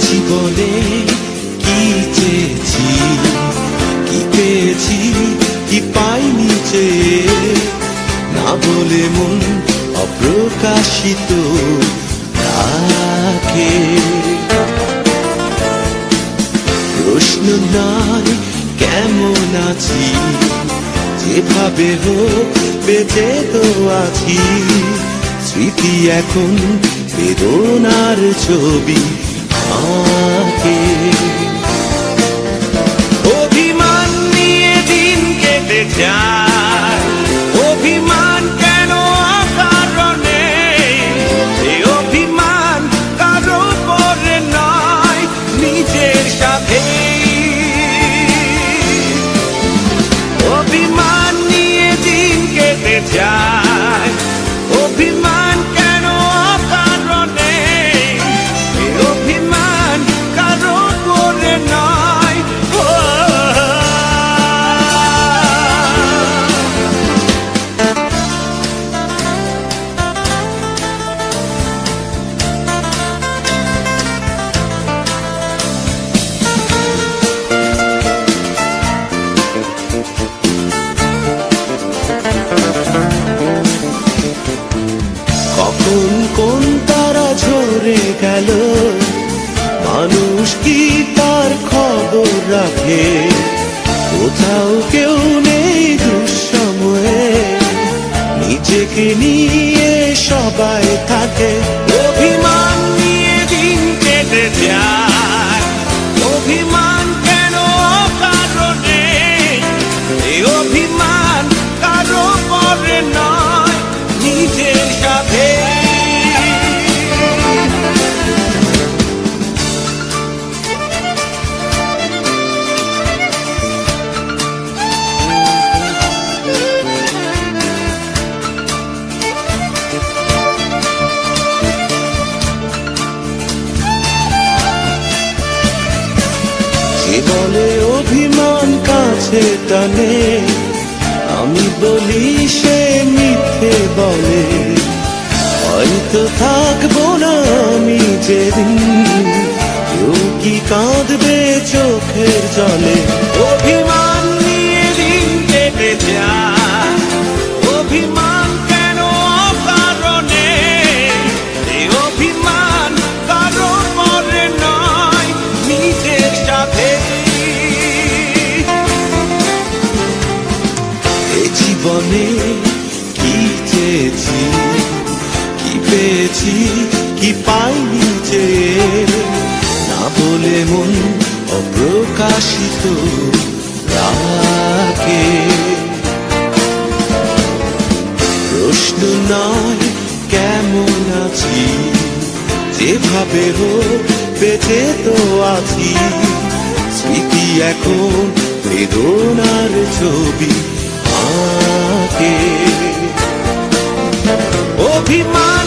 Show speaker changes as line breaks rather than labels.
জীবনে কি চেয়েছি, কি পেয়েছি, কি পাইনি চেয়ে, না বলে মন অপ্রকাশিত রাখে। প্রশ্ন নয় কেমন আছি, যেভাবে হোক বেঁচে তো আছি। স্মৃতি এখন বেদনার ছবি আঁকে। অভিমান নিয়ে দিন কেটে যায়, অভিমান কেন কারণে, এই অভিমান কারো পরে নয়, নিজের সাথে। অভিমান নিয়ে দিন কেটে যায়, অভিমান কেন কারণে, এই অভিমান কারো পরে নয়। কখন কোন তারা ঝরে গেল, মানুষ কি তার খবর রাখে? কোথাও কেউ নেই দুঃসময়ে, নিজেকে নিয়ে সবাই থাকে। অভিমান নিয়ে দিন কেটে যায়, অভিমান কেন কারণে, এই অভিমান কারো পরে নয়, নিজের সাথে। যে বলে অভিমান কাছে টানে, আমি বলি সে মিথ্যে বলে। হয়তো থাকবো না আমি যেদিন, কেউ কি কাঁদবে চোখের জলে? অভিমান নিয়ে দিন কেটে যায়, অভিমান কেন কারণে, এই অভিমান কারো পরে নয়, নিজের সাথে। এই জীবনে কি চেয়েছি, কি পেয়েছি, কি পাইনি চেয়ে, না বলে মন অপ্রকাশিত রাখে। প্রশ্ন নয় কেমন আছি, যেভাবে হোক বেঁচে তো আছি। স্মৃতি এখন বেদনার ছবি আঁকে। অভিমান